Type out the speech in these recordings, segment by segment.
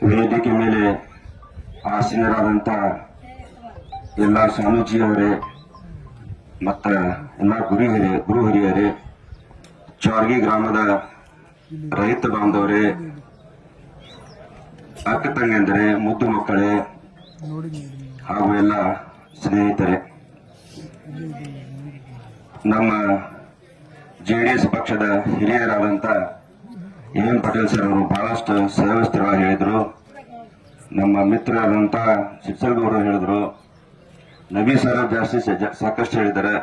ವೇದಿಕೆ ಮೇಲೆ ಆಸೀನರಾದಂಥ ಎಲ್ಲ ಸ್ವಾಮೀಜಿಯವರೇ ಮತ್ತ ಎಲ್ಲ ಗುರು ಹಿರಿಯರೇ, ಚೌರ್ಗಿ ಗ್ರಾಮದ ರೈತ ಬಾಂಧವರೇ, ಅಕ್ಕ ತಂಗಂದರೆ, ಮುದ್ದು ಮಕ್ಕಳೇ ಹಾಗೂ ಎಲ್ಲ ಸ್ನೇಹಿತರೆ, ನಮ್ಮ ಜೆಡಿಎಸ್ ಪಕ್ಷದ ಹಿರಿಯರಾದಂಥ ಎಂ ಪಟೇಲ್ ಸರ್ ಅವರು ಬಹಳಷ್ಟು ಸವಿಸ್ತರವಾಗಿ ಹೇಳಿದರು. ನಮ್ಮ ಮಿತ್ರರಾದಂಥ ಶಿಕ್ಷಕರು ಹೇಳಿದರು. ನಬಿ ಸರ್ ಸಾಕಷ್ಟು ಹೇಳಿದ್ದಾರೆ.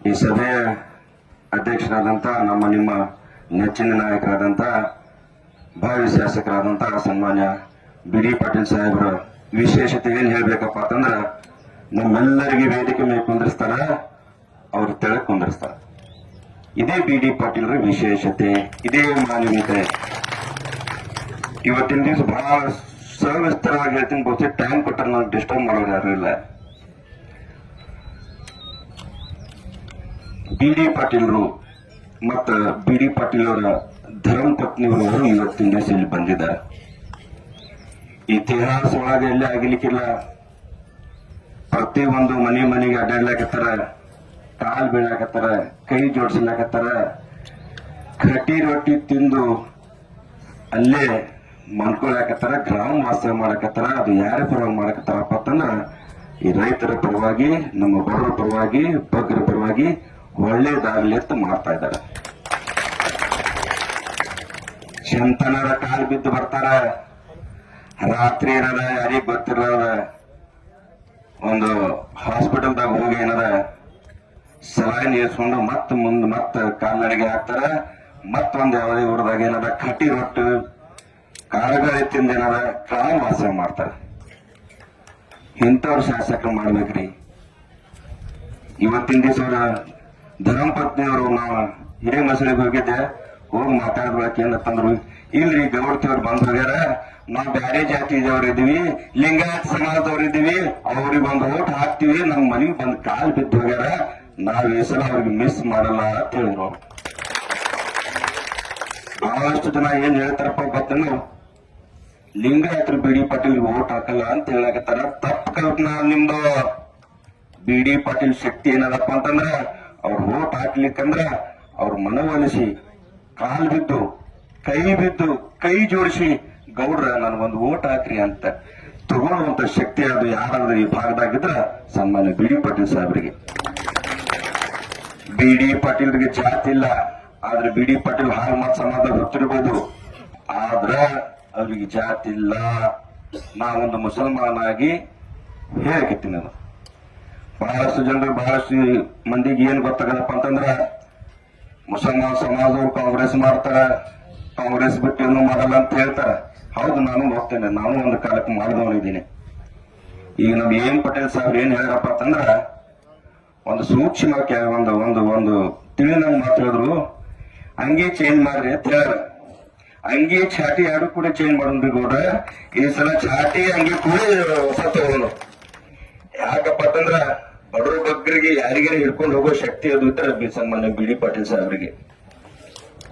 ಈ ಸಭೆಯ ಅಧ್ಯಕ್ಷರಾದಂಥ ನಿಮ್ಮ ನೆಚ್ಚಿನ ನಾಯಕರಾದಂಥ ಭಾವಿ ಶಾಸಕರಾದಂಥ ಸನ್ಮಾನ್ಯ ಬಿ.ಡಿ. ಪಾಟೀಲ್ ಸಾಹೇಬರ ವಿಶೇಷತೆ ಏನ್ ಹೇಳ್ಬೇಕಪ್ಪ ಅಂತಂದ್ರ, ನಮ್ಮೆಲ್ಲರಿಗೆ ವೇದಿಕೆ ಮೇಲೆ ಕುಂದಿರ್ಸ್ತಾರ, ಅವ್ರ ತೆಳಗ್ ಕುಂದಿರ್ಸ್ತಾರ. ಇದೇ ಬಿ.ಡಿ. ಪಾಟೀಲ್ರ ವಿಶೇಷತೆ, ಇದೇ ಮಾನವೀಯತೆ. ಇವತ್ತಿನ ದಿವಸ ಬಹಳ ಸವಿಸ್ತರವಾಗಿ ಹೇಳ್ತೀನಿ. ಬಹುತೇಕ ಟೈಮ್ ಕೊಟ್ಟರೆ ನಾವು ಡಿಸ್ಟರ್ಬ್ ಮಾಡೋರು ಯಾರು ಇಲ್ಲ. ಬಿ.ಡಿ. ಪಾಟೀಲ್ರು ಮತ್ತ ಬಿ.ಡಿ. ಪಾಟೀಲ್ ಅವರ ಧರ್ಮ ಪತ್ನಿಯವರು ಇವತ್ತಿನ ದಿವಸ ಇಲ್ಲಿ ಬಂದಿದ್ದಾರೆ. ಇತಿಹಾಸ ಒಳಗೆ ಎಲ್ಲಿ ಆಗಿಲಿಕ್ಕಿಲ್ಲ. ಪ್ರತಿ ಒಂದು ಮನೆಗೆ ಅಡ್ಡಾಡ್ಲಾಕತ್ತಾರ, ಕಾಲ್ ಬೀಳಾಕತ್ತಾರ, ಕೈ ಜೋಡಿಸ್ಲಾಕತ್ತಾರ, ಕಟ್ಟಿ ರೊಟ್ಟಿ ತಿಂದು ಅಲ್ಲೇ ಮನ್ಕೊಳಕತ್ತಾರ, ಗ್ರಾಮ ವಾಸ ಮಾಡಕತ್ತಾರ. ಅದು ಯಾರ ಪರವಾಗಿ ಮಾಡಕತ್ತಾರಪ್ಪ ಅಂತಂದ್ರ, ಈ ರೈತರ ಪರವಾಗಿ, ನಮ್ಮ ಬಡವರ ಪರವಾಗಿ, ಬಗ್ಗರ ಪರವಾಗಿ ಒಳ್ಳೇದಾಗ್ಲಿ ಅಂತ ಮಾಡ್ತಾ ಇದ್ದಾರೆ. ಚಂತನರ ಕಾಲ್ ಬಿದ್ದು ಬರ್ತಾರ. ರಾತ್ರಿ ಏನದ ಯಾರಿಗ್ ಗೊತ್ತಿರೋದ, ಒಂದು ಹಾಸ್ಪಿಟಲ್ದಾಗ ಹೋಗಿ ಏನದ ಸಲೈನ್ ಏರ್ಸ್ಕೊಂಡು ಮತ್ತ ಕಾಲ್ನಡಿಗೆ ಹಾಕ್ತಾರ. ಮತ್ತೊಂದು ಯಾವುದೇ ಊರದಾಗ ಏನದ ಕಟ್ಟಿ ರೊಟ್ಟಿ ಕಾಳುಗಳ ತಿಂದ ಏನದ ಗ್ರಾಮ ವಾಸ ಮಾಡ್ತಾರ. ಇಂಥವ್ರ ಶಾಸಕರು ಮಾಡ್ಬೇಕ್ರಿ. ಇವತ್ತಿನ ದಿವಸ ಅವರ ಧರ್ಮ ಪತ್ನಿಯವರು, ನಾವು ಹಿರಿಯ ಮಸಳಿಗೆ ಹೋಗಿದ್ದೆ, ಹೋಗಿ ಮಾತಾಡ್ಬೇಕು ಏನಂತಂದ್ರು, ಇಲ್ರಿ ಗೌಡ್ತಿಯವ್ರು ಬಂದ್ ಹೋಗ್ಯಾರ, ನಾವು ಬ್ಯಾರೆ ಜಾತಿದವ್ರು ಇದೀವಿ, ಲಿಂಗಾಯತ ಸಮಾಜದವ್ರು ಇದೀವಿ, ಅವ್ರಿಗೆ ಒಂದು ಓಟ್ ಹಾಕ್ತಿವಿ, ನಮ್ ಮನೆಗೆ ಬಂದ್ ಕಾಲ್ ಬಿದ್ದು ಹೋಗ್ಯಾರ, ನಾವ್ ಈ ಸಲ ಅವ್ರಿಗೆ ಮಿಸ್ ಮಾಡಲ್ಲ ಅಂತ ಹೇಳಿದ್ರು. ಬಹಳಷ್ಟು ಜನ ಏನ್ ಹೇಳ್ತಾರಪ್ಪ ಗೊತ್ತೇನು, ಲಿಂಗಾಯತರು ಬಿ.ಡಿ. ಪಾಟೀಲ್ ಓಟ್ ಹಾಕಲ್ಲ ಅಂತ ಹೇಳಕತ್ತಾರ. ತಪ್ಪು ಕಲ್ಪನಾ ನಿಮ್ದು. ಬಿ.ಡಿ. ಪಾಟೀಲ್ ಶಕ್ತಿ ಏನದಪ್ಪ ಅಂತಂದ್ರ, ಅವ್ರು ಓಟ್ ಹಾಕ್ಲಿಕ್ಕಂದ್ರ ಅವ್ರ ಮನವೊಲಿಸಿ, ಕಾಲ್ ಬಿದ್ದು, ಕೈ ಜೋಡಿಸಿ, ಗೌಡ್ರ ನನ್ಗೊಂದು ಓಟ್ ಹಾಕ್ರಿ ಅಂತ ತಗೊಳ್ಳುವಂತ ಶಕ್ತಿ ಅದು ಯಾರಾದ್ರೂ ಈ ಭಾಗದಾಗಿದ್ರ ಸನ್ಮಾನ್ಯ ಬಿ.ಡಿ. ಪಾಟೀಲ್ ಸಾಹೇಬರಿಗೆ. ಬಿ.ಡಿ. ಪಾಟೀಲ್ರಿಗೆ ಜಾತಿ ಇಲ್ಲ, ಆದ್ರೆ ಬಿ.ಡಿ. ಪಾಟೀಲ್ ಹಾಲು ಮತ್ ಸಮಾಜ ಗೊತ್ತಿರ್ಬೋದು, ಆದ್ರ ಅವ್ರಿಗೆ ಜಾತಿ ಇಲ್ಲ. ನಾವೊಂದು ಮುಸಲ್ಮಾನ ಆಗಿ ಹೇಳಕತ್ತೀನಿ. ಅದು ಬಹಳಷ್ಟು ಜನರು, ಬಹಳಷ್ಟು ಮಂದಿಗೆ ಏನ್ ಗೊತ್ತಾಗದಪ್ಪ ಅಂತಂದ್ರ, ಮುಸಲ್ಮಾನ್ ಸಮಾಜದವ್ರು ಕಾಂಗ್ರೆಸ್ ಮಾಡ್ತಾರ, ಕಾಂಗ್ರೆಸ್ ಬಿಟ್ಟು ಏನು ಮಾಡಲ್ಲ ಅಂತ ಹೇಳ್ತಾರ. ಹೌದು, ನಾನು ಹೋಗ್ತೇನೆ, ನಾನು ಒಂದು ಕಾಲಕ್ಕೆ ಮಾಡಿದವನಿದ್ದೀನಿ. ಈಗ ನಮ್ ಎಂ ಪಟೇಲ್ ಸಾಹೇಬ್ರು ಏನ್ ಹೇಳ್ಯಾರಪ್ಪ ಅಂತಂದ್ರ, ಒಂದು ಸೂಕ್ಷ್ಮ ಒಂದು ತಿಳಿನಂಗ್ ಮಾತಾಡಿದ್ರು, ಅಂಗಿ ಚೇಂಜ್ ಮಾಡ್ರಿ ಅಂತ ಹೇಳ್ಯಾರ. ಅಂಗಿ ಚಾಟಿ ಎರಡು ಕೂಡ ಚೇಂಜ್ ಮಾಡೋದ್ರಿ ಗೌಡ್ರ. ಈ ಸಲ ಚಾಟಿ ಅಂಗಿ ಕೂಡ ಹೊಸ ತಗೊಂಡು. ಯಾಕಪ್ಪ ಅಂತಂದ್ರ, ಬಡವ್ರ ಬಗ್ಗರಿಗೆ ಯಾರಿಗಾರ ಹಿಡ್ಕೊಂಡು ಹೋಗೋ ಶಕ್ತಿ ಅದು ಇದ್ರೆ ಸನ್ಮಾನ್ಯ ಬಿ.ಡಿ. ಪಾಟೀಲ್ ಸಾಹೇಬ್ರಿಗೆ.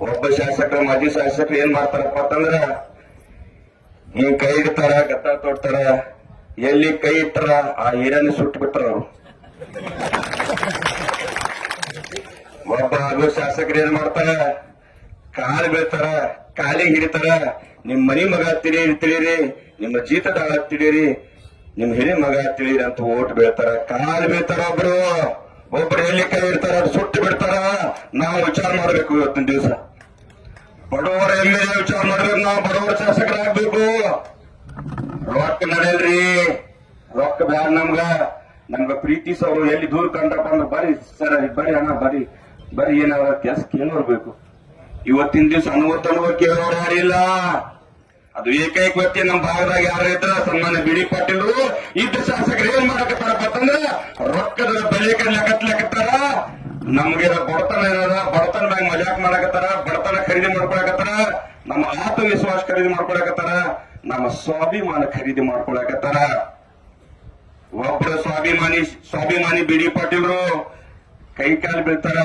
ಒಬ್ಬ ಶಾಸಕರು, ಮಾಜಿ ಶಾಸಕರು ಏನ್ ಮಾಡ್ತಾರಪ್ಪ ಅಂತಂದ್ರ, ಈ ಕೈ ಇಡ್ತಾರ, ಗತ್ತ ತೊಡ್ತಾರ, ಎಲ್ಲಿ ಕೈ ಇಟ್ಟಾರ ಆ ಏರಿಯಾನ ಸುಟ್ಟು ಬಿಟ್ಟಾರ ಅವರು. ಒಬ್ಬ ಆಗೋ ಶಾಸಕರು ಏನ್ ಮಾಡ್ತಾರ, ಕಾಲು ಬೀಳ್ತಾರ, ಕಾಲಿಗೆ ಹಿಡಿತಾರ, ನಿಮ್ ಮನಿ ಮಗ ತಿಳಿರಿ, ನಿಮ್ಮ ಜೀತದಾಳ ತಿಳಿರಿ, ನಿಮ್ ಹಿರಿ ಮಗ ತಿಳಿರಿ ಅಂತ ಓಟ್ ಬೀಳ್ತಾರ, ಕಾಲು ಬೀಳ್ತಾರ. ಒಬ್ರು ಎಲ್ಲಿ ಕೈ ಇಡ್ತಾರ ಸುಟ್ಟು ಬಿಡ್ತಾರ. ನಾವು ವಿಚಾರ ಮಾಡ್ಬೇಕು. ಇವತ್ತಿನ ದಿವಸ ಬಡವರ ಎಲ್ಲಿ ವಿಚಾರ ಮಾಡ್ಬೇಕು, ನಾವು ಬಡವರ ಶಾಸಕರಾಗ್ಬೇಕು. ರೊಕ್ಕ ನಡೆಯಲ್ರಿ, ರೊಕ್ಕ ಬ್ಯಾಡ ನಮ್ಗ ಪ್ರೀತಿ ಸವರು ಎಲ್ಲಿ ದೂರ ಕಂಡಪ್ಪ ಅಂದ್ರೆ ಬರ್ರಿ ಸರ್, ಬರ್ರಿ ಅಣ್ಣ, ಬರ್ರಿ ಏನಾರ ಕೆಲಸ ಕೇಳೋರ್ಬೇಕು. ಇವತ್ತಿನ ದಿವಸ ಅನುಭವ ಕೇಳೋರು ಯಾರಿಲ್ಲ. ಅದು ಏಕೈಕ ವ್ಯಕ್ತಿ ನಮ್ಮ ಭಾಗದಾಗ ಯಾರು ಇದ್ರ ಸನ್ಮಾನ್ಯ ಬಿ.ಡಿ. ಪಾಟೀಲ್. ಇದ್ದ ಶಾಸಕರು ಏನ್ ಮಾಡಕತ್ತಾರಪ್ಪ ಅಂತಂದ್ರ, ರೊಕ್ಕದ ಬೆಲೆ ಕಟ್ಲಾಕತ್ತಾರ. ನಮ್ಗೆ ಬಡತನ ಏನದ, ಬಡತನ ಮ್ಯಾಗ ಮಜಾಕ್ ಮಾಡಕತ್ತಾರ, ಬಡತನ ಖರೀದಿ ಮಾಡ್ಕೊಳಕತ್ತಾರ, ನಮ್ಮ ಆತ್ಮವಿಶ್ವಾಸ ಖರೀದಿ ಮಾಡ್ಕೊಳಕತ್ತಾರ, ನಮ್ಮ ಸ್ವಾಭಿಮಾನ ಖರೀದಿ ಮಾಡ್ಕೊಳಕತ್ತಾರ. ಒಬ್ಬರು ಸ್ವಾಭಿಮಾನಿ ಬಿ.ಡಿ. ಪಾಟೀಲ್ರು ಕೈ ಕಾಲು ಬೀಳ್ತಾರ,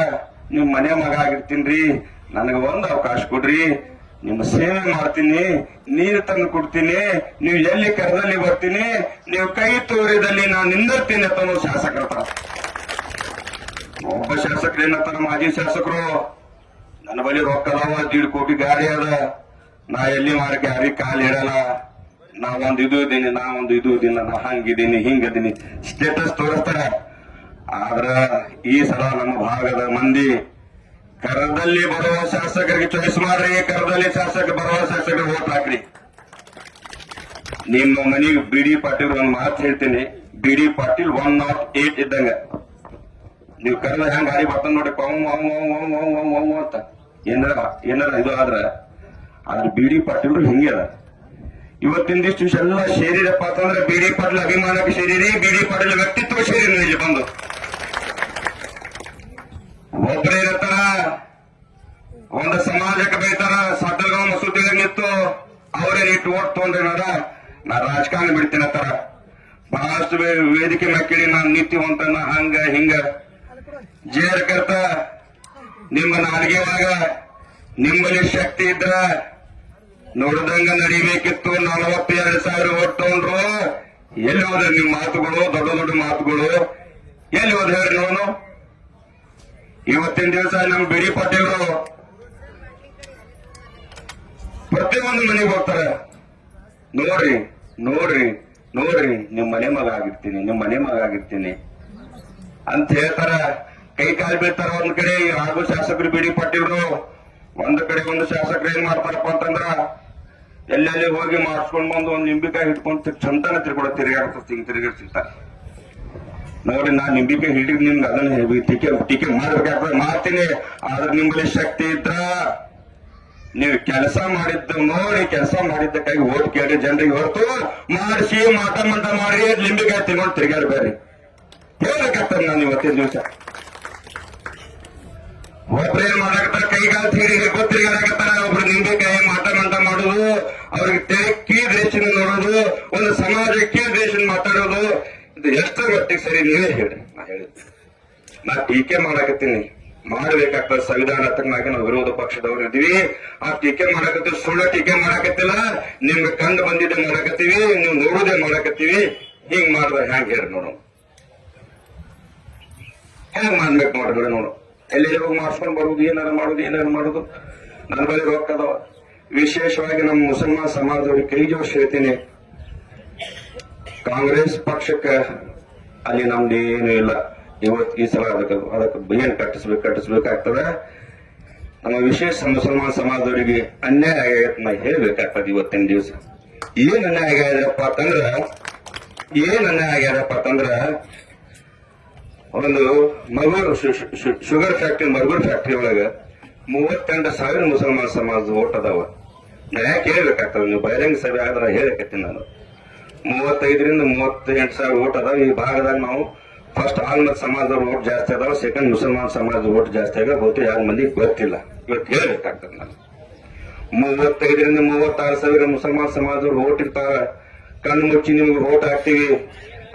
ನಿಮ್ ಮನೆ ಮಗ ಆಗಿರ್ತೀನ್ರಿ, ನನಗ ಒಂದು ಅವಕಾಶ ಕೊಡ್ರಿ, ನಿಮ್ಮ ಸೇವೆ ಮಾಡ್ತೀನಿ, ನೀರು ತಂದು ಕೊಡ್ತೀನಿ, ನೀವು ಎಲ್ಲಿ ಕರೆದಲ್ಲಿ ಬರ್ತೀನಿ, ನೀವು ಕೈ ತೋರಿದಲ್ಲಿ ನಾನು ನಿಂದಿರ್ತೀನಿ ಅಂತ ಶಾಸಕರ ಹತ್ರ. ಒಬ್ಬ ಶಾಸಕರು ಏನಂತಾರ, ಮಾಜಿ ಶಾಸಕರು, ನನ್ನ ಬಳಿ ರೊಕ್ಕ ಅದಾವ, 1.5 ಕೋಟಿ ಗಾಡಿ ಅದ, ನಾ ಎಲ್ಲಿ ಮಾಡಿ ಗಾಡಿ ಕಾಲು ಇಡಲ್ಲ, ನಾ ಒಂದು ಇದು ಇದೀನಿ, ನಾ ಹಂಗಿದ್ದೀನಿ ಹಿಂಗದೀನಿ ಸ್ಟೇಟಸ್ ತೋರಿಸ್ತಾರ. ಆದ್ರ ಈ ಸಲ ನಮ್ಮ ಭಾಗದ ಮಂದಿ ಕರದಲ್ಲಿ ಬರುವ ಶಾಸಕರಿಗೆ ಚಾಯ್ಸ್ ಮಾಡ್ರಿ, ಕರದಲ್ಲಿ ಬರುವ ಶಾಸಕರಿಗೆ ವೋಟ್ ಹಾಕ್ರಿ. ನಿಮ್ಮ ಮನೆಗೆ ಬಿ.ಡಿ. ಪಾಟೀಲ್ ಒಂದು ಮಾತು ಹೇಳ್ತೀನಿ, ಬಿ.ಡಿ. ಪಾಟೀಲ್ 108 ಇದ್ದಂಗ. ನೀವು ಕರೆದ ಹೆಂಗ್ ಗಾಡಿ ಬರ್ತಂದ್ ನೋಡಿ ಅಂತ ಏನಾರ ಇದು ಆದ್ರೆ ಬಿ.ಡಿ. ಪಾಟೀಲ್ ಹಿಂಗೆ ಅದ. ಇವತ್ತಿನ ದಿವಸ ಎಲ್ಲ ಸೇರಿರಪ್ಪ ಅಂತಂದ್ರೆ ಬಿ.ಡಿ. ಪಾಟೀಲ್ ಅಭಿಮಾನಕ್ಕೆ ಸೇರಿರಿ, ಬಿ.ಡಿ. ಪಾಟೀಲ್ ವ್ಯಕ್ತಿತ್ವ ಸೇರಿರಿ. ಇಲ್ಲಿ ಬಂದು ಒಬ್ಬರೇನತ್ತಾರ, ಒಂದು ಸಮಾಜಕ್ಕೆ ಬೈತಾರ, ಸದ್ದಲ್ಗಾಂವ್ ಮಸೂತಿಗೆ ನಿಂತು ಅವರೇ ಇಟ್ಟು ಓಟ್ ತೊಗೊಂಡ್ರೆ ನಾ ರಾಜಕಾರಣ ಬಿಡ್ತೀನತ್ತಾರ. ಬಹಳಷ್ಟು ವೇದಿಕೆ ಮಕ್ಕಳಿ ನಾನು ನಿಂತೀವಂತ ಹಂಗ ಹಿಂಗ ಜೇರ್ ಕರ್ತ. ನಿಮ್ಮ ನಾಲ್ಗೆವಾಗ ನಿಮ್ಮಲ್ಲಿ ಶಕ್ತಿ ಇದ್ರ ನೋಡಿದಂಗ ನಡಿಬೇಕಿತ್ತು. 42,000 ಓಟ್ ತಗೊಂಡ್ರು. ಎಲ್ಲಿ ಹೋದ್ರೆ ನಿಮ್ಮ ಮಾತುಗಳು, ದೊಡ್ಡ ದೊಡ್ಡ ಮಾತುಗಳು ಎಲ್ಲಿ ಹೋದ್ರೆ ಹೇಳ್ರಿ ನೋನು. ಇವತ್ತಿನ ದಿವಸ ನಮ್ಮ ಬಿ.ಡಿ. ಪಾಟೀಲ್ರು ಪ್ರತಿಯೊಂದು ಮನೆಗೆ ಹೋಗ್ತಾರೆ. ನೋಡ್ರಿ ನೋಡ್ರಿ ನೋಡ್ರಿ, ನಿಮ್ ಮನೆ ಮಗ ಆಗಿರ್ತೀನಿ ಅಂತ ಹೇಳ್ತಾರ. ಕೈ ಕಾಲು ಬೀಳ್ತಾರ. ಒಂದ್ ಕಡೆ ಹಾಗೂ ಶಾಸಕರು ಬಿ.ಡಿ. ಪಾಟೀಲ್ರು, ಒಂದ್ ಕಡೆ ಒಂದು ಶಾಸಕರು ಏನ್ ಮಾಡ್ತಾರಪ್ಪ ಅಂತಂದ್ರ ಎಲ್ಲೆಲ್ಲಿ ಹೋಗಿ ಮಾಡಿಸ್ಕೊಂಡ್ ಬಂದು ಒಂದ್ ನಿಂಬಿಕಾಯಿ ಹಿಡ್ಕೊಂಡು ಚಂತನ ತಿರುಗಾಡ್ತಿರ್ತಾರೆ. ನೋಡಿ, ನಾನ್ ನಿಂಬಿಕಾಯಿ ಹಿಡಿದ್ ನಿಮ್ಗೆ ಅದನ್ನ ಟೀಕೆ ಮಾಡ್ಬೇಕಾಗ್ತದೆ, ಮಾಡ್ತೀನಿ. ಆದ್ರೆ ನಿಮ್ಮಲ್ಲಿ ಶಕ್ತಿ ಇದ್ರ ನೀವು ಕೆಲಸ ಮಾಡಿದ್ದು ನೋಡಿ, ಕೆಲಸ ಮಾಡಿದ್ದಕ್ಕಾಗಿ ಓಟ್ ಕೇಳಿ ಜನರಿಗೆ ಹೊರತು ಮಾಡಿಸಿ ಮಾಟ ಮಾಡಿ ನಿಂಬಿಕಾಯಿ ತಿನ್ಕೊಂಡು ತಿರುಗಾಡ್ಬೇಡ್ರಿ. ಹೇಳ್ಬೇಕಾಗ್ತದೆ ನಾನು ಇವತ್ತಿನ ದಿವಸ. ಒಬ್ರೇನ್ ಮಾಡಾಕತ್ತಾರ, ಕೈಗಾಲ್ ತಿರುಗಾಡಕತ್ತಾರ, ಒಬ್ರು ನಿಂಬಿಕಾಯಿ ಮಾಟ ಮಾಡುದು, ಅವ್ರಿಗೆ ಕೀಳ್ದೇಶನ ನೋಡೋದು, ಒಂದು ಸಮಾಜ ಕೀಳ್ದೇಶನ್ ಮಾತಾಡೋದು, ಇದು ಎಷ್ಟರ ಮಟ್ಟಿಗೆ ಸರಿ ನೀವೇ ಹೇಳ್ರಿ. ನಾ ಟೀಕೆ ಮಾಡಾಕತ್ತೀನಿ, ಮಾಡಬೇಕಾಗ್ತದೆ. ಸಂವಿಧಾನಾತ್ಮಕವಾಗಿ ನಾವು ವಿರೋಧ ಪಕ್ಷದವ್ರು ಇದ್ದೀವಿ. ಆ ಟೀಕೆ ಮಾಡಾಕತ್ತೀವಿ, ಸುಳ್ಳ ಟೀಕೆ ಮಾಡಾಕತ್ತಿಲ್ಲ. ನಿಮ್ಗೆ ಕಂಡು ಬಂದಿದ್ದೆ ಮಾಡಾಕತ್ತೀವಿ, ನೀವು ನೋಡುದೇ ಮಾಡಾಕತ್ತೀವಿ. ಹಿಂಗ್ ಮಾಡಿದ್ರೆ ಹ್ಯಾಂಗ ಹೇಳಿ ನೋಡು, ಹೆಂಗ್ ಮಾಡ್ಬೇಕು ನೋಡ್ರಿ ನೋಡು. ಎಲ್ಲಿ ಹೋಗಿ ಮಾಡ್ಸ್ಕೊಂಡ್ ಬರುದು, ಏನಾರು ಮಾಡುದು. ನನ್ನ ಬಳಿ ರೊಕ್ಕ ಅದಾವ. ವಿಶೇಷವಾಗಿ ನಮ್ಮ ಮುಸಲ್ಮಾನ್ ಸಮಾಜದವ್ರಿಗೆ ಕೈ ಜೋಡಿಸಿ ಹೇಳ್ತೀನಿ, ಕಾಂಗ್ರೆಸ್ ಪಕ್ಷಕ್ಕೆ ಅಲ್ಲಿ ನಮ್ದೇನು ಇಲ್ಲ. ಇವತ್ತು ಈ ಸಲ ಅದಕ್ಕೆ ಏನ್ ಕಟ್ಟಿಸ್ಬೇಕಾಗ್ತದೆ. ನಮ್ಮ ವಿಶೇಷ ಮುಸಲ್ಮಾನ್ ಸಮಾಜದವರಿಗೆ ಅನ್ಯಾಯ ಆಗೈತೆ ನಾ ಹೇಳ್ಬೇಕಾಗ್ತದೆ. ಇವತ್ತಿನ ದಿವಸ ಏನ್ ಅನ್ಯಾಯ ಆಗ್ಯದಪ್ಪ ಅಂತಂದ್ರ ಒಂದು ಶುಗರ್ ಫ್ಯಾಕ್ಟ್ರಿ, ಮರ್ಗೂರ್ ಫ್ಯಾಕ್ಟ್ರಿ ಒಳಗ 38,000 ಮುಸಲ್ಮಾನ್ ಸಮಾಜದ ಓಟ್ ಅದಾವ. ನಾ ಯಾಕೆ ಹೇಳ್ಬೇಕಾಗ್ತದೆ, ನೀವು ಬಹಿರಂಗ ಸಭೆ ಆದ್ರೆ ಹೇಳಕತ್ತೀನಿ ನಾನು. 35ರಿಂದ 38,000 ಓಟ್ ಅದಾವ. ಈ ಭಾಗದಾಗ ನಾವು ಫಸ್ಟ್ ಆಲ್ಮತ್ ಸಮಾಜದವ್ರ ಓಟ್ ಜಾಸ್ತಿ ಅದಾವ, ಸೆಕೆಂಡ್ ಮುಸಲ್ಮಾನ್ ಸಮಾಜದ ಓಟ್ ಜಾಸ್ತಿ ಆಗ ಬಹುತೇಕ ಯಾರ ಮಂದಿಗೆ ಗೊತ್ತಿಲ್ಲ. ಇವತ್ತು ಹೇಳ್ಬೇಕಾಗ್ತದೆ ನಾನು. 35ರಿಂದ 36,000 ಮುಸಲ್ಮಾನ್ ಸಮಾಜದವ್ರು ಓಟ್ ಇರ್ತಾವ. ಕಣ್ಣು ಮುಚ್ಚಿ ನಿಮ್ಗೆ ಓಟ್ ಹಾಕ್ತಿವಿ.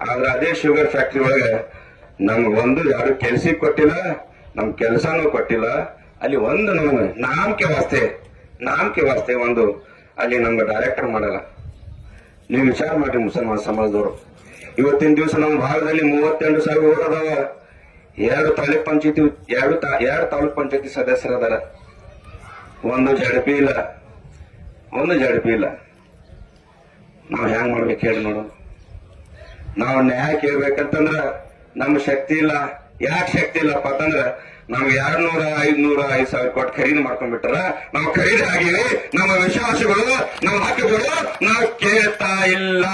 ಆದ್ರೆ ಅದೇ ಶುಗರ್ ಫ್ಯಾಕ್ಟ್ರಿ ಒಳಗೆ ನಮ್ಗೊಂದು ಯಾರು ಕೆಲ್ಸಕ್ಕೆ ಕೊಟ್ಟಿಲ್ಲ, ನಮ್ ಕೆಲಸನೂ ಕೊಟ್ಟಿಲ್ಲ. ಅಲ್ಲಿ ಒಂದು ನಮ್ಗೆ ನಾಮಕೆ ವಾಸ್ತೆ ಒಂದು ಅಲ್ಲಿ ನಮ್ಗೆ ಡೈರೆಕ್ಟರ್ ಮಾಡಲ್ಲ. ನೀವು ವಿಚಾರ ಮಾಡ್ರಿ ಮುಸಲ್ಮಾನ್ ಸಮಾಜದವರು. ಇವತ್ತಿನ ದಿವಸ ನಮ್ಮ ಭಾಗದಲ್ಲಿ 38,000 ಓಟ್ ಅದಾವ. 2 ತಾಲೂಕ್ ಪಂಚಾಯತಿ ಸದಸ್ಯರದಾರ. ಒಂದು ಜಡಪಿ ಇಲ್ಲ. ನಾವು ಹೆಂಗ್ ಮಾಡ್ಬೇಕು ಹೇಳಿ ನೋಡು. ನಾವು ನ್ಯಾಯ ಕೇಳ್ಬೇಕಂತಂದ್ರ ನಮ್ಮ ಶಕ್ತಿ ಇಲ್ಲ. ಯಾಕೆ ಶಕ್ತಿ ಇಲ್ಲಪ್ಪ ಅಂತಂದ್ರ ನಾವು 200, 500, 5,000 ಕೊಟ್ಟು ಖರೀದಿ ಮಾಡ್ಕೊಂಡ್ಬಿಟ್ಟಾರ. ನಾವು ಖರೀದಿ ಆಗಿವಿ. ನಮ್ಮ ವಿಶ್ವಾಸಗಳು, ನಮ್ಮ ಹಕ್ಕುಗಳು ನಾವು ಕೇಳ್ತಾ ಇಲ್ಲ.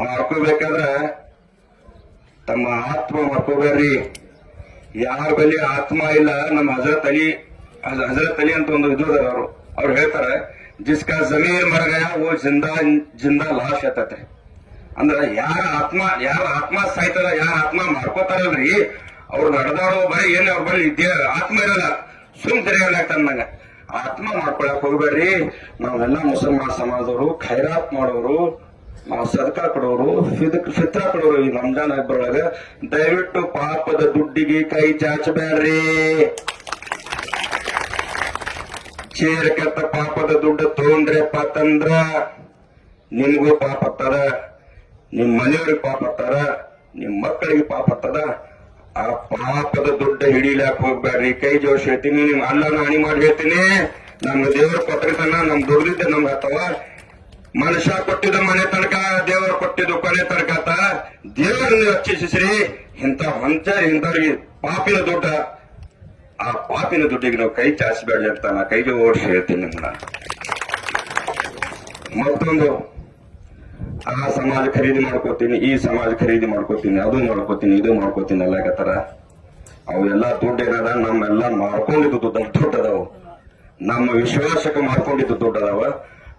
ಮಾಡ್ಕೋಬೇಕಾದ್ರ ತಮ್ಮ ಆತ್ಮ ಮಾಡ್ಕೋಬೇಡ್ರಿ. ಯಾರ ಬಳಿ ಆತ್ಮ ಇಲ್ಲ. ನಮ್ಮ ಹಜರತ್ ಅಲಿ ಅಂತ ಒಂದು ಇದು ಅವ್ರು ಹೇಳ್ತಾರೆ, ಜಿಸ್ಕಾ ಜಮೀರ್ ಮರ ಗಯಾ ವೋ ಜಿಂದಾ ಲಾಶ್ ಆತತೆ. ಅಂದ್ರ ಯಾರ ಆತ್ಮ ಸಾಯ್ತಾರ, ಯಾರ ಆತ್ಮ ಮಾಡ್ಕೋತಾರಲ್ರಿ, ಅವ್ರು ನಡೆದಾಡೋ ಬರೀ ಏನ್ ಅವ್ರ ಬಳಿ ಆತ್ಮ ಇರಲ್ಲ, ಸುಮ್ ತೆರೆಯಲಾಗ್ತಾರ. ನಂಗ ಆತ್ಮ ಮಾಡ್ಕೊಳಕ್ ಹೋಗ್ಬೇಡ್ರಿ. ನಾವೆಲ್ಲ ಮುಸಲ್ಮಾನ್ ಸಮಾಜದವರು ಖೈರಾತ್ ಮಾಡೋರು, ನಾವು ಸದಕಾ ಕೊಡೋರು, ಫಿತ್ರ ಕೊಡೋರು. ಈ ರಂಜಾನ್ ಹಬ್ಬರೊಳಗ ದಯವಿಟ್ಟು ಪಾಪದ ದುಡ್ಡಿಗೆ ಕೈ ಚಾಚಬೇಡ್ರಿ. ಚೇರಕತ್ತ ಪಾಪದ ದುಡ್ಡು ತಗೊಂಡ್ರಪ್ಪ ಅಂತಂದ್ರ ನಿಮ್ಗೂ ಪಾಪ ಹತ್ತದ, ನಿಮ್ ಮನೆಯವ್ರಿಗೆ ಪಾಪ ಹತ್ತದ, ನಿಮ್ ಮಕ್ಕಳಿಗೆ ಪಾಪ ಹತ್ತದ. ಆ ಪಾಪದ ದುಡ್ಡು ಹಿಡಿಲಾಕ್ ಹೋಗ್ಬೇಡ್ರಿ. ಕೈ ಜೋಡಿಸಿ ಹೇಳ್ತೀನಿ, ನಿಮ್ ಅಲ್ಲನ ಹಣಿ ಮಾಡಿ ಹೇಳ್ತೀನಿ, ನಮ್ಮ ದೇವ್ರ ಕೊಟ್ಟಿರ್ತಾನ, ನಮ್ ದುಡ್ದಿದ್ದ ನಮ್ಗೆ ಹತ್ತವ. ಮನುಷ್ಯ ಕೊಟ್ಟಿದ್ದ ಮನೆ ತನಕ, ದೇವರು ಕೊಟ್ಟಿದ್ದು ಕೊನೆ ತನಕ ಆತ. ದೇವರನ್ನು ರಕ್ಷಿಸ್ರಿ. ಇಂಥ ಇಂಥವ್ರಿಗೆ ಪಾಪಿನ ದುಡ್ಡ, ಆ ಪಾಪಿನ ದುಡ್ಡಿಗೆ ನಾವು ಕೈ ಚಾಚಿಬೇಡ್ರಿ ಅಂತ ನಾ ಕೈ ಜೋಡಿಸಿ ಹೇಳ್ತೀನಿ ನಿಮ್ಮನ್ನ. ಮತ್ತೊಂದು, ಆ ಸಮಾಜ ಖರೀದಿ ಮಾಡ್ಕೋತೀನಿ, ಈ ಸಮಾಜ ಖರೀದಿ ಮಾಡ್ಕೋತೀನಿ, ಅದು ಮಾಡ್ಕೋತೀನಿ, ಇದು ಮಾಡ್ಕೋತೀನಿ ಅಲ್ಲಾಗತ್ತಾರ. ಅವೆಲ್ಲ ದುಡ್ಡು ಏನದ, ನಮ್ಮೆಲ್ಲ ಮಾಡ್ಕೊಂಡಿದ್ದು ದುಡ್ಡದಾವು, ನಮ್ಮ ವಿಶ್ವಾಸಕ್ಕೆ ಮಾಡ್ಕೊಂಡಿದ್ದು ದುಡ್ಡದಾವ.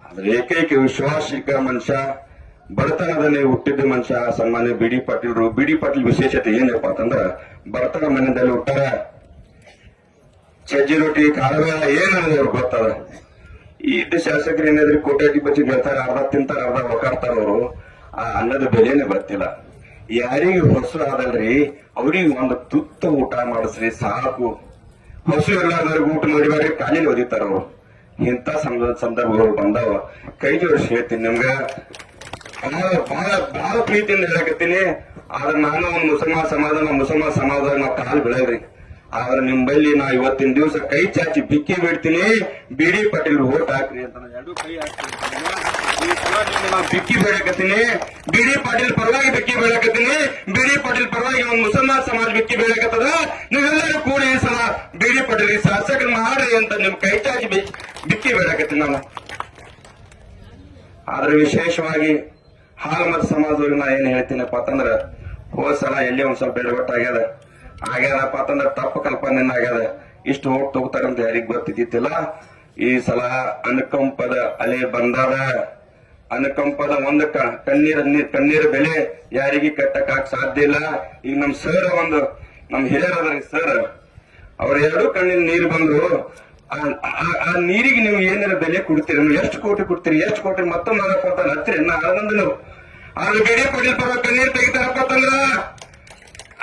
ಅದ್ರ ಏಕೈಕ ವಿಶ್ವಾಸಿಕ ಮನುಷ್ಯ, ಬಡತನದಲ್ಲಿ ಹುಟ್ಟಿದ್ದ ಮನುಷ್ಯ ಸನ್ಮಾನ್ಯ ಬಿ.ಡಿ. ಪಾಟೀಲ್ರು. ಬಿ.ಡಿ. ಪಾಟೀಲ್ ವಿಶೇಷತೆ ಏನಪ್ಪಾ ಅಂತಂದ್ರ, ಬಡತನ ಮನೆಯಲ್ಲಿ ಹುಟ್ಟಾರ. ಸಜ್ಜಿ ರೊಟ್ಟಿ ಕಾಳಬೇಳ ಏನನ್ನೋದು ಅವ್ರಿಗೆ ಗೊತ್ತದ. ಈ ಶಾಸಕರು ಏನಾದ್ರೂ ಕೋಟ್ಯಾಟಿ ಬಚ್ಚಿ ಗೆಲ್ತಾರ, ಅರ್ಧ ತಿಂತಾರ, ಅರ್ಧ ಒಕ್ಕಾಡ್ತಾರ. ಅವರು ಆ ಅನ್ನದ ಬೆಲೆನೇ ಬರ್ತಿಲ್ಲ. ಯಾರಿಗೆ ಹೊಸು ಆದಲ್ರಿ ಅವ್ರಿಗೆ ಒಂದು ತುತ್ತ ಊಟ ಮಾಡಿಸ್ರಿ ಸಾಕು. ಹೊಸು ಎಲ್ಲಾರ್ದವ್ರಿಗೆ ಊಟ ಮಾಡಿಬೇಡ್ರಿ, ಕಾಲಿನ ಒದಿತಾರ ಅವರು. ಇಂಥ ಸಂದರ್ಭಗಳು ಬಂದಾವ. ಕೈ ಜೋಡಿಸಿ ಹೇಳ್ತೀನಿ ನಿಮ್ಗ, ಬಹಳ ಪ್ರೀತಿಯಿಂದ ಹೇಳಕತ್ತೀನಿ. ಆದ್ರೆ ನಾನು ಒಂದು ಮುಸಲ್ಮಾನ ಸಮಾಜ ನಾವು ಕಾಲು ಬೆಳೆದ್ರಿ. ಆದ್ರೆ ನಿಮ್ ಬಲ್ಲಿ ನಾ ಇವತ್ತಿನ ದಿವಸ ಕೈ ಚಾಚಿ ಬಿಕ್ಕಿ ಬಿಡ್ತೀನಿ, ಬಿ.ಡಿ. ಪಾಟೀಲ್ ಓಟ್ ಹಾಕ್ರಿ ಅಂತ ಎರಡು ಕೈ ಹಾಕ್ತೀನಿ. ಬಿಕ್ಕಿ ಬೇಡಕತ್ತೀನಿ, ಬಿ.ಡಿ. ಪಾಟೀಲ್ ಪರವಾಗಿ ಬಿಕ್ಕಿ ಬೇಡಕತ್ತೀನಿ. ಬಿ.ಡಿ. ಪಾಟೀಲ್ ಪರವಾಗಿ ಒಂದು ಮುಸಲ್ಮಾನ್ ಸಮಾಜ ಬಿಕ್ಕಿ ಬೇಡಕತ್ತದ. ನೀವೆಲ್ಲರೂ ಕೂಡಿ ಈ ಸಲ ಬಿ.ಡಿ. ಪಾಟೀಲ್ ಶಾಸಕರು ಮಾಡ್ರಿ ಅಂತ ನಿಮ್ ಕೈ ಚಾಚಿ ಬಿಕ್ಕಿ ಬೇಡಕತ್ತೀನಿ ನಾನು. ಆದ್ರೆ ವಿಶೇಷವಾಗಿ ಹಾಲಮತ ಸಮಾಜದವ್ರಿಗೆ ನಾ ಏನ್ ಹೇಳ್ತೀನಪ್ಪ ಅಂತಂದ್ರ, ಹೋದ್ ಸಲ ಎಲ್ಲೇ ಒಂದ್ ಸ್ವಲ್ಪ ಆಗ್ಯದಪ್ಪ ಅಂತಂದ್ರ ತಪ್ಪು ಕಲ್ಪನೆ ಆಗ್ಯದ. ಇಷ್ಟು ಓಟ್ ತಗೋತಾರಂತ ಯಾರಿಗ್ ಗೊತ್ತಿದ್ದಿತ್ತಿಲ್ಲ. ಈ ಸಲ ಅನುಕಂಪದ ಅಲೆ ಬಂದಾದ. ಅನುಕಂಪದ ಒಂದು ಕಣ್ಣೀರ ಬೆಲೆ ಯಾರಿಗೆ ಕಟ್ಟಕ್ ಸಾಧ್ಯ ಇಲ್ಲ. ಈಗ ನಮ್ ಸರ್ ನಮ್ ಹಿರಿಯರದ್ರಿ ಸರ್, ಅವ್ರ ಎರಡು ಕಣ್ಣಿನ ನೀರು ಬಂದ್ರು. ಆ ನೀರಿಗೆ ನೀವು ಏನಾರ ಬೆಲೆ ಕೊಡ್ತೀರಿ, ನೀವು ಎಷ್ಟು ಕೋಟಿ ಕೊಡ್ತೀರಿ, ಎಷ್ಟು ಕೋಟಿ ಮತ್ತೊಂದು ಕೊಡ್ತಾನೆ ಹತ್ತಿರ ಆನಂದ. ನೀವು ಆದ್ರೆ ಬಿ.ಡಿ. ಪಾಟೀಲ್ ಪರ ಕಣ್ಣೀರ್ ತೆಗಿತಾರಪ್ಪ ಅಂತಂದ್ರ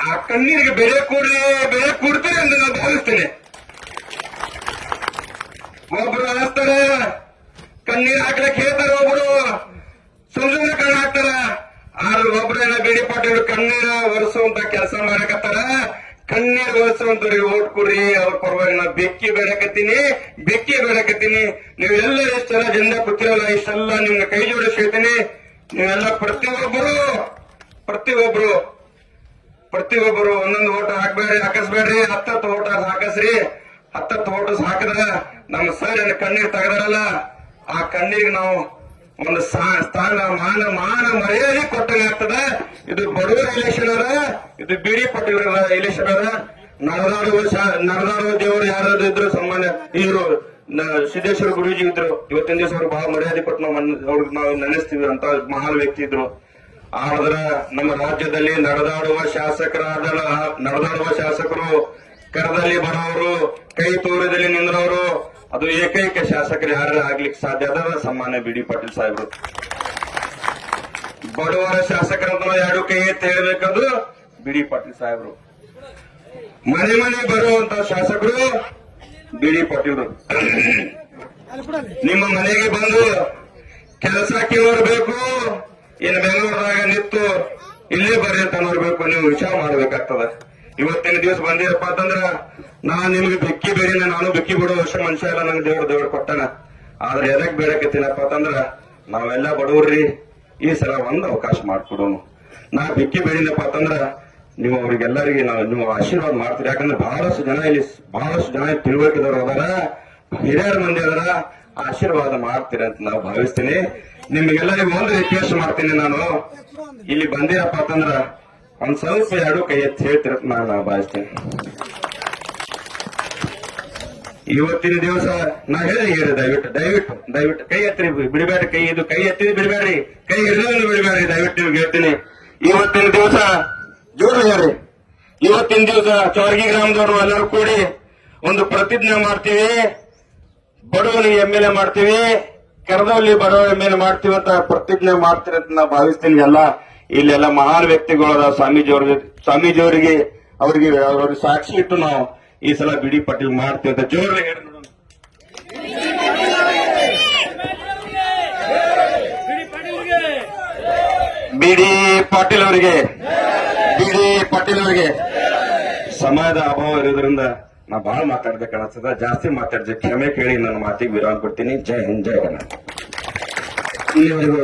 ಆ ಕಣ್ಣೀರಿಗೆ ಬೆಲೆ ಕೊಡ್ತೀರಿ ಅಂತ ನಾನು ಭಾವಿಸ್ತೇನೆ. ಒಬ್ರು ಅನಿಸ್ತಾರೆ, ಕಣ್ಣೀರ್ ಹಾಕ್ಲಕ್ ಹೇಳ್ತಾರ, ಒಬ್ರು ಸುಮ್ಮನೆ ಕಣ್ಣು ಹಾಕ್ತಾರ. ಆದ್ರೆ ಒಬ್ರೇನ ಬಿ.ಡಿ. ಪಾಟೀಲ್ ಕಣ್ಣೀರ ಒರೆಸುವಂತ ಕೆಲಸ ಮಾಡಕತ್ತಾರ. ಕಣ್ಣೀರ್ ಒರೆಸುವಂತವ್ರಿಗೆ ಓಟ್ ಕೊಡ್ರಿ, ಅವ್ರ ಪರವಾಗಿ ನಾ ಬೆಕ್ಕಿ ಬೇಡಕತ್ತೀನಿ. ನೀವೆಲ್ಲ ಇಷ್ಟೆಲ್ಲ ಜನ ಕೂತಿರಲ್ಲ, ಇಷ್ಟೆಲ್ಲ ನಿಮ್ಗೆ ಕೈ ಜೋಡಿಸಿ ಹೇಳ್ತೀನಿ. ನೀವೆಲ್ಲ ಪ್ರತಿಯೊಬ್ಬರು ಒಂದೊಂದು ಓಟ್ ಹಾಕಿಸ್ಬೇಡ್ರಿ. 10 ಓಟ್ ಹಾಕಸ್ರಿ. 10 ಓಟ್ ಹಾಕಿದ್ರ ನಮ್ಮ ಸರ್ ಏನ್ ಕಣ್ಣೀರ್ ತೆಗದಾರಲ್ಲ, ಆ ಕಣ್ಣೀರಿಗೆ ನಾವು ಒಂದು ಸ್ಥಾನ ಮಾನ ಮರ್ಯಾದೆ ಕೊಟ್ಟಂಗ ಆಗ್ತದ. ಇದು ಬಡವರ ಎಲೆಕ್ಷನ್ ಅದ, ಇದು ಬಿ.ಡಿ. ಪಾಟೀಲ್ ಎಲೆಕ್ಷನ್ ಅದ. ನಡೆದಾಡುವ ದೇವರು ಯಾರಾದ್ರೂ ಇದ್ರು ಸಾಮಾನ್ಯ ಇವರು ಸಿದ್ದೇಶ್ವರ ಗುರೂಜಿ ಇದ್ರು. ಇವತ್ತಿನ ದಿವಸ ಅವ್ರು ಬಹಳ ಮರ್ಯಾದೆ ಕೊಟ್ಟು ಅವ್ರಿಗೆ ನಾವು ನೆನೆಸ್ತೀವಿ ಅಂತ ಮಹಾನ್ ವ್ಯಕ್ತಿ ಇದ್ರು. ಆದ್ರ ನಮ್ಮ ರಾಜ್ಯದಲ್ಲಿ ನಡೆದಾಡುವ ಶಾಸಕರು ಕರದಲ್ಲಿ ಬರೋರು, ಕೈ ತೋರದಲ್ಲಿ ನಿಂದ್ರವರು, ಅದು ಏಕೈಕ ಶಾಸಕರು ಯಾರು ಆಗ್ಲಿಕ್ಕೆ ಸಾಧ್ಯ ಅದ ಸಾಮಾನ್ಯ ಬಿ.ಡಿ. ಪಾಟೀಲ್ ಸಾಹೇಬರು. ಬಡವರ ಶಾಸಕರಂತ ಎರಡು ಕೈ ಎತ್ತಿ ಹೇಳ್ಬೇಕದು ಬಿ.ಡಿ. ಪಾಟೀಲ್ ಸಾಹೇಬರು. ಮನೆ ಬರುವಂತ ಶಾಸಕರು ಬಿ.ಡಿ. ಪಾಟೀಲ್ರು. ನಿಮ್ಮ ಮನೆಗೆ ಬಂದು ಕೆಲಸಕ್ಕೆ ನೋಡ್ಬೇಕು, ಇನ್ನು ಬೆಂಗಳೂರದಾಗ ನಿಂತು ಇಲ್ಲೇ ಬರ್ರಿ ಅಂತ ನೋಡ್ಬೇಕು, ನೀವು ವಿಚಾರ ಮಾಡ್ಬೇಕಾಗ್ತದ. ಇವತ್ತಿನ ದಿವಸ ಬಂದಿರಪ್ಪ ಅಂತಂದ್ರ ನಾನ್ ನಿಮ್ಗೆ ಬೆಕ್ಕಿ ಬೇರೆ, ನಾನು ಬೆಕ್ಕಿ ಬಿಡೋ ವರ್ಷ ಮನುಷ್ಯ ಎಲ್ಲ ನಂಗೆ ದೇವ್ರು ಕೊಟ್ಟಾನ. ಆದ್ರೆ ಎದಕ್ ಬೇಡಕತ್ತೀನಪ್ಪ ಅಂತಂದ್ರ ನಾವೆಲ್ಲ ಬಡವ್ರಿ, ಈ ಸಲ ಒಂದು ಅವಕಾಶ ಮಾಡ್ಕೊಡೋನು. ನಾ ಬೆಕ್ಕಿ ಬೇಡಿನಪ್ಪ ಅಂತಂದ್ರ ನೀವು ಅವ್ರಿಗೆಲ್ಲರಿಗೆ ನೀವು ಆಶೀರ್ವಾದ ಮಾಡ್ತೀರಿ. ಯಾಕಂದ್ರೆ ಬಹಳಷ್ಟು ಜನ ತಿಳುವಳಿಕೆದವ್ರು ಅದಾರ, ಹಿರಿಯರ ಮಂದಿ ಅದಾರ, ಆಶೀರ್ವಾದ ಮಾಡ್ತೀರಿ ಅಂತ ನಾವು ಭಾವಿಸ್ತೀನಿ. ನಿಮ್ಗೆಲ್ಲರಿಗೂ ಒಂದು ರಿಕ್ವೆಸ್ಟ್ ಮಾಡ್ತೀನಿ, ನಾನು ಇಲ್ಲಿ ಬಂದಿರಪ್ಪ ಅಂತಂದ್ರ ಒಂದ್ ಸ್ವಲ್ಪ ಎರಡು ಕೈ ಎತ್ತಿ ಹೇಳ್ತಿರತ್ ನಾನು ಭಾವಿಸ್ತೇನೆ. ಇವತ್ತಿನ ದಿವಸ ನಾ ಹೇಳಿ ದಯವಿಟ್ಟು ಕೈ ಎತ್ತಿರಿ, ಬಿಡಬೇಡ್ರಿ. ಕೈ ಎತ್ತಿರಿ ಬಿಡಬೇಡ್ರಿ, ಕೈ ಹಿಡಿದು ಬಿಡಬೇಡ್ರಿ, ದಯವಿಟ್ಟು ನಿಮ್ಗೆ ಹೇಳ್ತೀನಿ. ಇವತ್ತಿನ ದಿವಸ ಜೋರು ಹೇಳ್ರಿ. ಇವತ್ತಿನ ದಿವಸ ಚೌರ್ಗಿ ಗ್ರಾಮದವರು ಎಲ್ಲರೂ ಕೂಡಿ ಒಂದು ಪ್ರತಿಜ್ಞೆ ಮಾಡ್ತೀವಿ. ಬಡವನಿಗೆ ಎಮ್ಮೆಲ್ಯೆ ಮಾಡ್ತೀವಿ, ಕರದಲ್ಲಿ ಬಡವ ಎಮ್ಮೆಲ್ಯೆ ಮಾಡ್ತೀವಿ ಅಂತ ಪ್ರತಿಜ್ಞೆ ಮಾಡ್ತೀರಿ ಅಂತ ನಾ ಭಾವಿಸ್ತೀನಿ. ಇಲ್ಲೆಲ್ಲ ಮಹಾನ್ ವ್ಯಕ್ತಿಗಳು ಸ್ವಾಮೀಜಿಯವರಿಗೆ ಅವ್ರಿಗೆ ಸಾಕ್ಷಿ ಇಟ್ಟು ನಾವು ಈ ಸಲ ಬಿ.ಡಿ. ಪಾಟೀಲ್ ಮಾಡ್ತೀವಿ ಅಂತ ಜೋರು ಹೇಳಿ ನೋಡೋಣ. ಬಿ.ಡಿ. ಪಾಟೀಲ್ ಅವರಿಗೆ ಸಮಯದ ಅಭಾವ ಇರೋದ್ರಿಂದ ನಾ ಬಹಳ ಮಾತಾಡ್ಬೇಕಾಗ್ತದ, ಜಾಸ್ತಿ ಮಾತಾಡಿದ್ರೆ ಕ್ಷಮೆ ಕೇಳಿ ನನ್ನ ಮಾತಿಗೆ ವಿರಾಮ ಕೊಡ್ತೀನಿ. ಜೈ ಹಿಂದ್, ಜೈ ಕರ್ನಾಟಕ. ಇಲ್ಲಿವರೆಗೂ